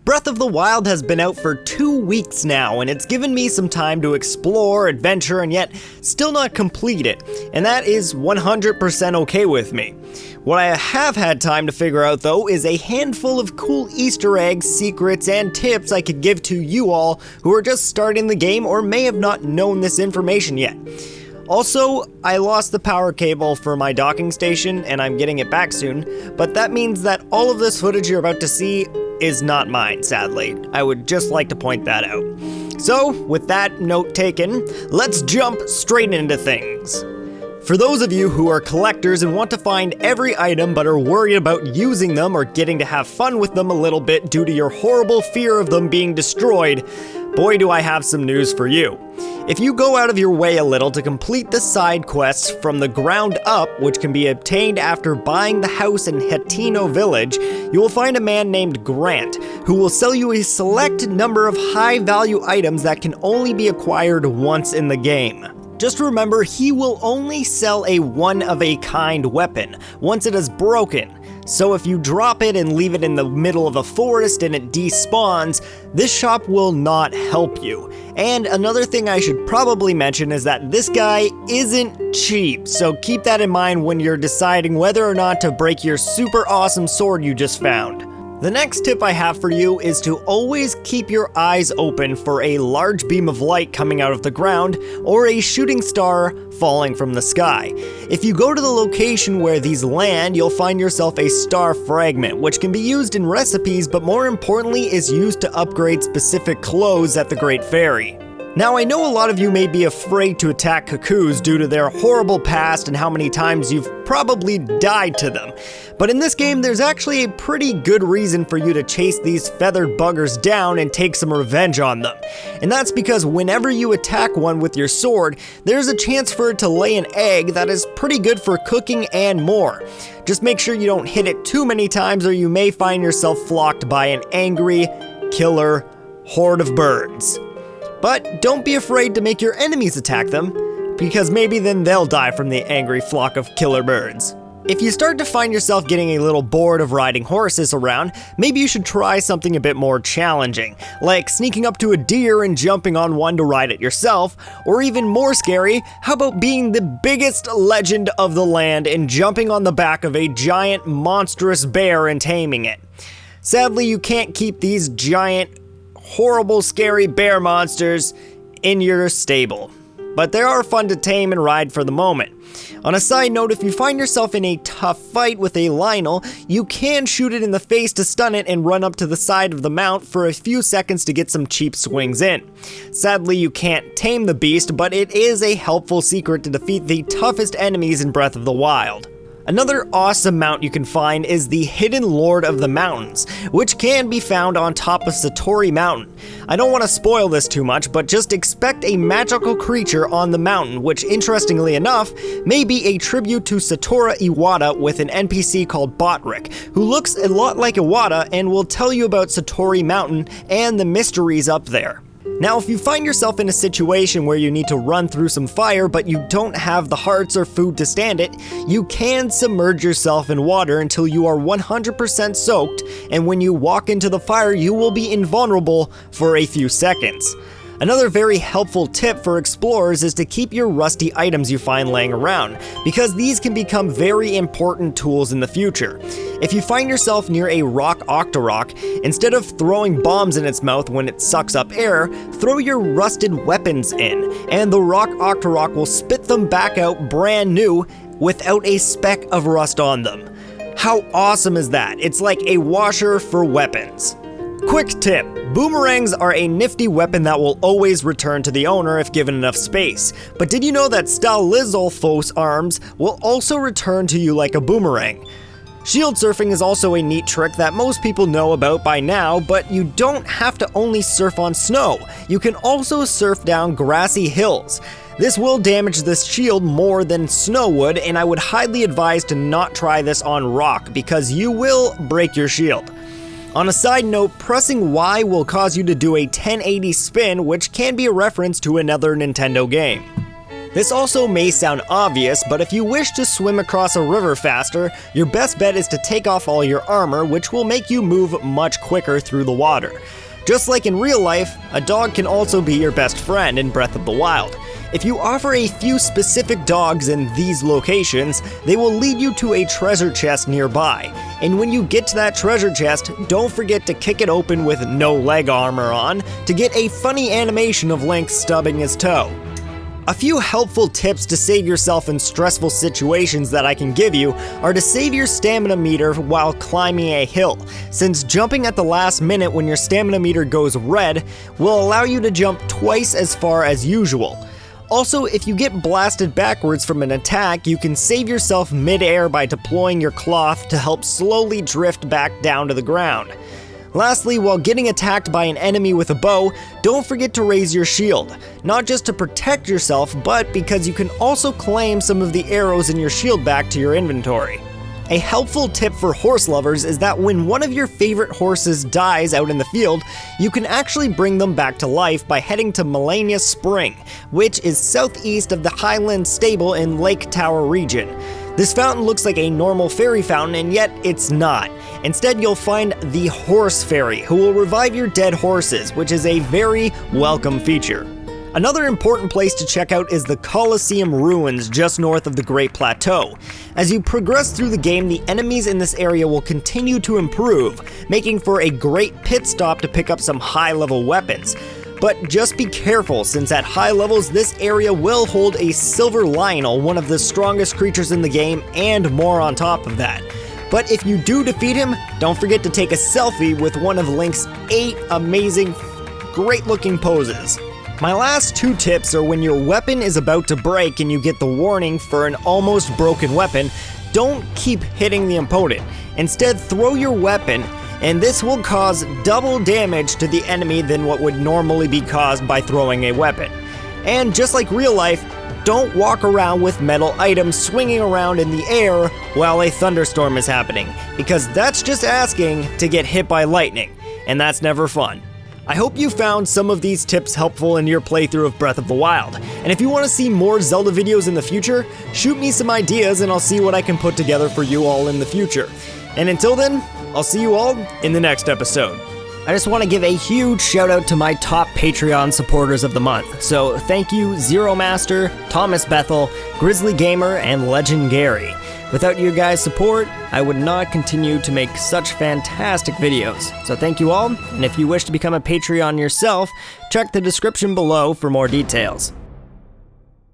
Breath of the Wild has been out for 2 weeks now, and it's given me some time to explore, adventure, and yet still not complete it, and that is 100% okay with me. What I have had time to figure out though is a handful of cool Easter eggs, secrets, and tips I could give to you all who are just starting the game or may have not known this information yet. Also, I lost the power cable for my docking station and I'm getting it back soon, but that means that all of this footage you're about to see is not mine, sadly. I would just like to point that out. So, with that note taken, let's jump straight into things. For those of you who are collectors and want to find every item but are worried about using them or getting to have fun with them a little bit due to your horrible fear of them being destroyed, boy do I have some news for you. If you go out of your way a little to complete the side quests from the ground up, which can be obtained after buying the house in Hateno Village, you will find a man named Grant, who will sell you a select number of high-value items that can only be acquired once in the game. Just remember, he will only sell a one-of-a-kind weapon once it is broken. So if you drop it and leave it in the middle of a forest and it despawns, this shop will not help you. And another thing I should probably mention is that this guy isn't cheap, so keep that in mind when you're deciding whether or not to break your super awesome sword you just found. The next tip I have for you is to always keep your eyes open for a large beam of light coming out of the ground or a shooting star falling from the sky. If you go to the location where these land, you'll find yourself a star fragment, which can be used in recipes, but more importantly is used to upgrade specific clothes at the Great Fairy. Now, I know a lot of you may be afraid to attack cuckoos due to their horrible past and how many times you've probably died to them. But in this game, there's actually a pretty good reason for you to chase these feathered buggers down and take some revenge on them. And that's because whenever you attack one with your sword, there's a chance for it to lay an egg that is pretty good for cooking and more. Just make sure you don't hit it too many times or you may find yourself flocked by an angry, killer horde of birds. But don't be afraid to make your enemies attack them, because maybe then they'll die from the angry flock of killer birds. If you start to find yourself getting a little bored of riding horses around, maybe you should try something a bit more challenging, like sneaking up to a deer and jumping on one to ride it yourself, or even more scary, how about being the biggest legend of the land and jumping on the back of a giant monstrous bear and taming it. Sadly, you can't keep these giant horrible, scary bear monsters in your stable, but they are fun to tame and ride for the moment. On a side note, if you find yourself in a tough fight with a Lionel, you can shoot it in the face to stun it and run up to the side of the mount for a few seconds to get some cheap swings in. Sadly, you can't tame the beast, but it is a helpful secret to defeat the toughest enemies in Breath of the Wild. Another awesome mount you can find is the Hidden Lord of the Mountains, which can be found on top of Satori Mountain. I don't want to spoil this too much, but just expect a magical creature on the mountain, which interestingly enough, may be a tribute to Satoru Iwata with an NPC called Botrick, who looks a lot like Iwata and will tell you about Satori Mountain and the mysteries up there. Now, if you find yourself in a situation where you need to run through some fire but you don't have the hearts or food to stand it, you can submerge yourself in water until you are 100% soaked, and when you walk into the fire you will be invulnerable for a few seconds. Another very helpful tip for explorers is to keep your rusty items you find laying around, because these can become very important tools in the future. If you find yourself near a rock octorok, instead of throwing bombs in its mouth when it sucks up air, throw your rusted weapons in, and the rock octorok will spit them back out brand new without a speck of rust on them. How awesome is that? It's like a washer for weapons. Quick tip, boomerangs are a nifty weapon that will always return to the owner if given enough space. But did you know that Stalizolfos arms will also return to you like a boomerang? Shield surfing is also a neat trick that most people know about by now, but you don't have to only surf on snow. You can also surf down grassy hills. This will damage this shield more than snow would, and I would highly advise to not try this on rock because you will break your shield. On a side note, pressing Y will cause you to do a 1080 spin, which can be a reference to another Nintendo game. This also may sound obvious, but if you wish to swim across a river faster, your best bet is to take off all your armor, which will make you move much quicker through the water. Just like in real life, a dog can also be your best friend in Breath of the Wild. If you offer a few specific dogs in these locations, they will lead you to a treasure chest nearby. And when you get to that treasure chest, don't forget to kick it open with no leg armor on to get a funny animation of Link stubbing his toe. A few helpful tips to save yourself in stressful situations that I can give you are to save your stamina meter while climbing a hill, since jumping at the last minute when your stamina meter goes red will allow you to jump twice as far as usual. Also, if you get blasted backwards from an attack, you can save yourself mid-air by deploying your cloth to help slowly drift back down to the ground. Lastly, while getting attacked by an enemy with a bow, don't forget to raise your shield, not just to protect yourself, but because you can also claim some of the arrows in your shield back to your inventory. A helpful tip for horse lovers is that when one of your favorite horses dies out in the field, you can actually bring them back to life by heading to Melania Spring, which is southeast of the Highland Stable in Lake Tower region. This fountain looks like a normal fairy fountain, and yet it's not. Instead, you'll find the Horse Fairy, who will revive your dead horses, which is a very welcome feature. Another important place to check out is the Colosseum Ruins just north of the Great Plateau. As you progress through the game, the enemies in this area will continue to improve, making for a great pit stop to pick up some high-level weapons. But just be careful, since at high levels this area will hold a Silver Lionel, one of the strongest creatures in the game, and more on top of that. But if you do defeat him, don't forget to take a selfie with one of Link's 8 amazing, great-looking poses. My last 2 tips are when your weapon is about to break and you get the warning for an almost broken weapon, don't keep hitting the opponent. Instead, throw your weapon, and this will cause double damage to the enemy than what would normally be caused by throwing a weapon. And just like real life, don't walk around with metal items swinging around in the air while a thunderstorm is happening, because that's just asking to get hit by lightning, and that's never fun. I hope you found some of these tips helpful in your playthrough of Breath of the Wild, and if you want to see more Zelda videos in the future, shoot me some ideas and I'll see what I can put together for you all in the future. And until then, I'll see you all in the next episode. I just want to give a huge shout out to my top Patreon supporters of the month. So thank you Zero Master, Thomas Bethel, Grizzly Gamer, and Legend Gary. Without your guys' support, I would not continue to make such fantastic videos. So thank you all, and if you wish to become a Patreon yourself, check the description below for more details.